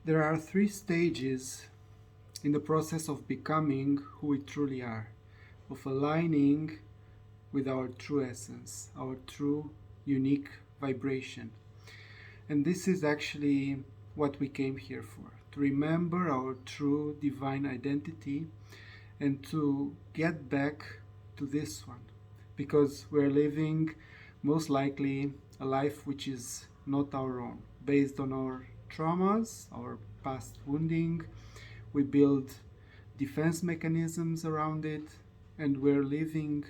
There are three stages in the process of becoming who we truly are, of aligning with our true essence, our true unique vibration. And this is actually what we came here for, to remember our true divine identity and to get back to this one. Because we're living most likely a life which is not our own, based on our traumas, our past wounding. We build defense mechanisms around it, and we're living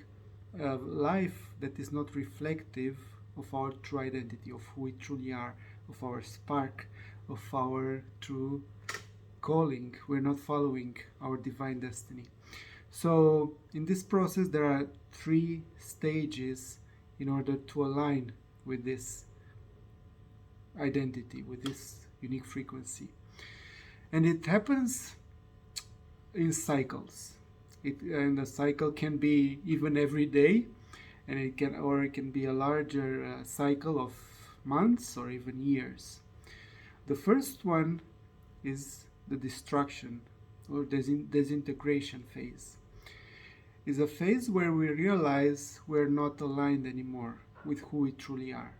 a life that is not reflective of our true identity, of who we truly are, of our spark, of our true calling. We're not following our divine destiny. So, in this process, there are three stages in order to align with this identity, with this unique frequency. And it happens in cycles. And the cycle can be even every day, and it can be a larger cycle of months or even years. The first one is the destruction or disintegration phase. Is a phase where we realize we're not aligned anymore with who we truly are.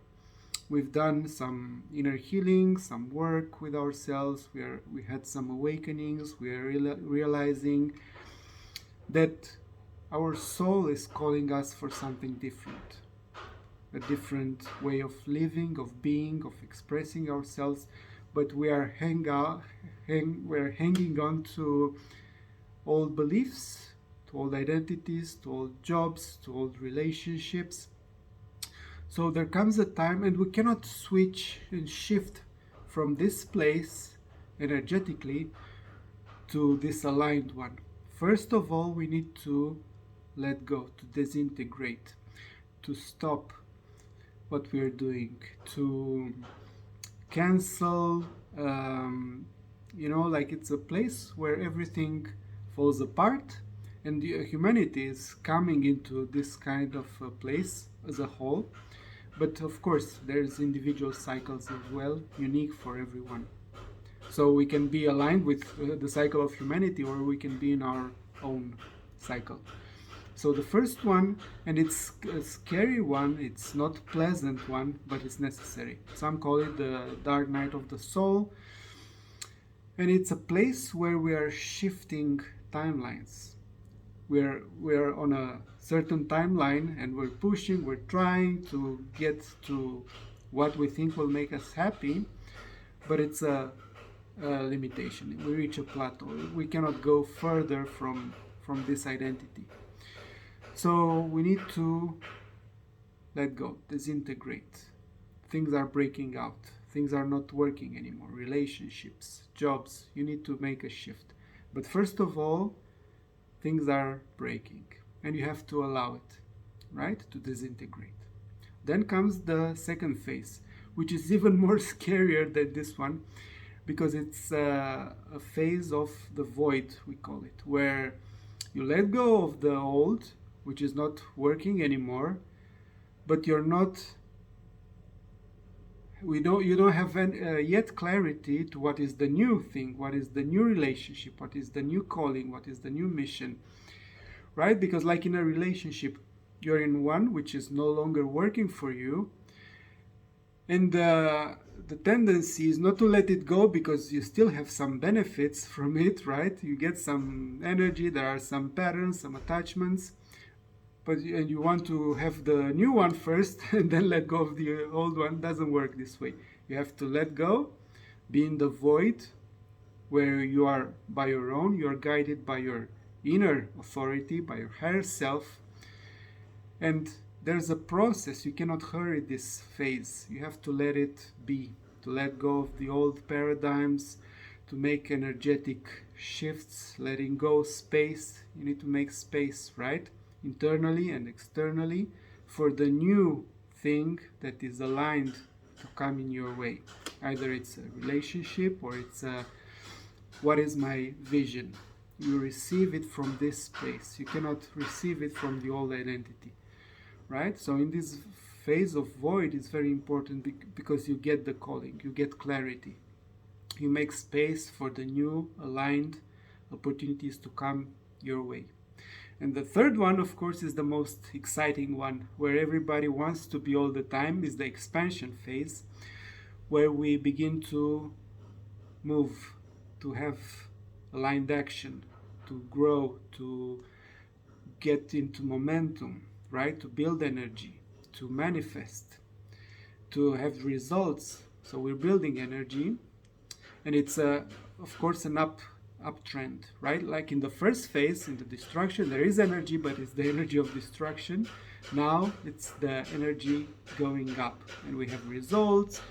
We've done some inner healing, some work with ourselves. We had some awakenings. We are realizing that our soul is calling us for something different, a different way of living, of being, of expressing ourselves. But we are hanging on to old beliefs, to old identities, to old jobs, to old relationships. So there comes a time, and we cannot switch and shift from this place energetically to this aligned one. First of all, we need to let go, to disintegrate, to stop what we are doing, to cancel, like it's a place where everything falls apart, and humanity is coming into this kind of place as a whole. But of course, there's individual cycles as well, unique for everyone. So we can be aligned with the cycle of humanity, or we can be in our own cycle. So the first one, and it's a scary one, it's not pleasant one, but it's necessary. Some call it the dark night of the soul. And it's a place where we are shifting timelines. We're on a certain timeline, and we're pushing, we're trying to get to what we think will make us happy, but it's a limitation. We reach a plateau. We cannot go further from this identity. So we need to let go, disintegrate. Things are breaking out. Things are not working anymore. Relationships, jobs, you need to make a shift. But first of all, things are breaking, and you have to allow it, right, to disintegrate. Then comes the second phase, which is even more scarier than this one, because it's a phase of the void, we call it, where you let go of the old, which is not working anymore, but you don't have yet clarity to what is the new thing, what is the new relationship, what is the new calling, what is the new mission, right? Because like in a relationship, you're in one which is no longer working for you, and the tendency is not to let it go, because you still have some benefits from it, right? You get some energy, there are some patterns, some attachments, and you want to have the new one first and then let go of the old one. Doesn't work this way. You have to let go, be in the void where you are by your own, you are guided by your inner authority, by your higher self. And there's a process. You cannot hurry this phase. You have to let it be, to let go of the old paradigms, to make energetic shifts, letting go space. You need to make space, right? Internally and externally, for the new thing that is aligned to come in your way. Either it's a relationship, or it's what is my vision. You receive it from this place. You cannot receive it from the old identity, right? So in this phase of void, it's very important because you get the calling, you get clarity. you make space for the new aligned opportunities to come your way. And the third one, of course, is the most exciting one, where everybody wants to be all the time, is the expansion phase, where we begin to move, to have aligned action, to grow, to get into momentum, right? To build energy, to manifest, to have results. So we're building energy, and it's of course an uptrend, right? Like in the first phase, in the destruction, there is energy, but it's the energy of destruction. Now it's the energy going up, and we have results.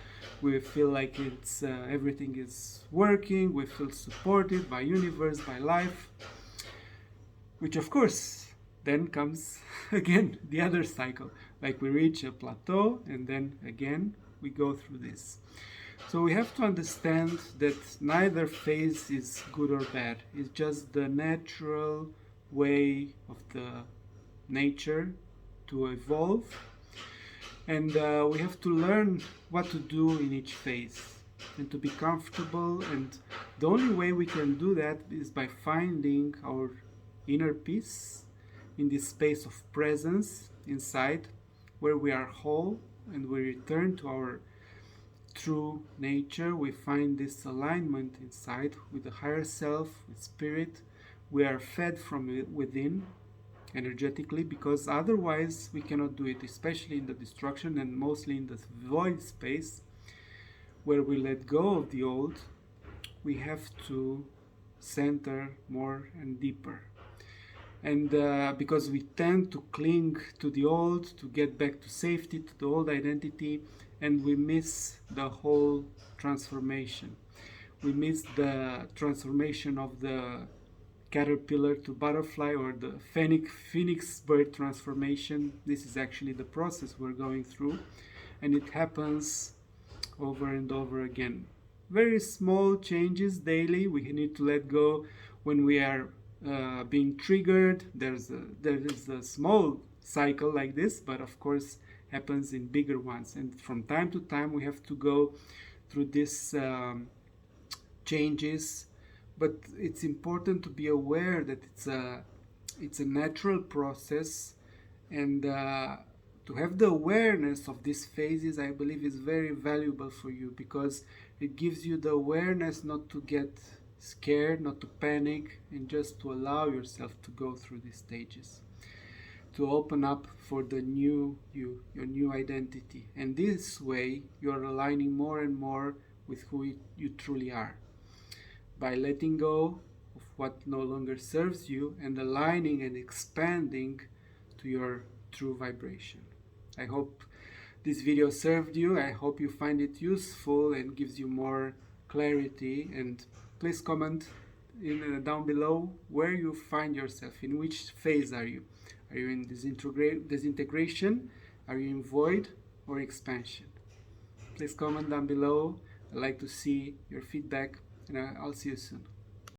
We feel like it's everything is working. We feel supported by universe, by life, which of course then comes again the other cycle. Like we reach a plateau, and then again we go through this. So we have to understand that neither phase is good or bad. It's just the natural way of the nature to evolve, and we have to learn what to do in each phase and to be comfortable. And the only way we can do that is by finding our inner peace in this space of presence inside, where we are whole and we return to our true nature. We find this alignment inside with the higher self, with spirit. We are fed from within energetically, because otherwise we cannot do it, especially in the destruction and mostly in the void space where we let go of the old. We have to center more and deeper. And because we tend to cling to the old, to get back to safety, to the old identity, and we miss the whole transformation. We miss the transformation of the caterpillar to butterfly, or the phoenix bird transformation. This is actually the process we're going through, and it happens over and over again. Very small changes daily. We need to let go when we are being triggered. There is a small cycle like this, but of course happens in bigger ones. And from time to time we have to go through these changes. But it's important to be aware that it's a natural process, and to have the awareness of these phases, I believe, is very valuable for you, because it gives you the awareness not to get scared, not to panic, and just to allow yourself to go through these stages, to open up for the new you, your new identity. And this way you're aligning more and more with who you truly are, by letting go of what no longer serves you and aligning and expanding to your true vibration. I hope this video served you. I hope you find it useful and gives you more clarity. And please comment down below where you find yourself. In which phase are you? Are you in disintegration? Are you in void or expansion? Please comment down below. I'd like to see your feedback, and I'll see you soon.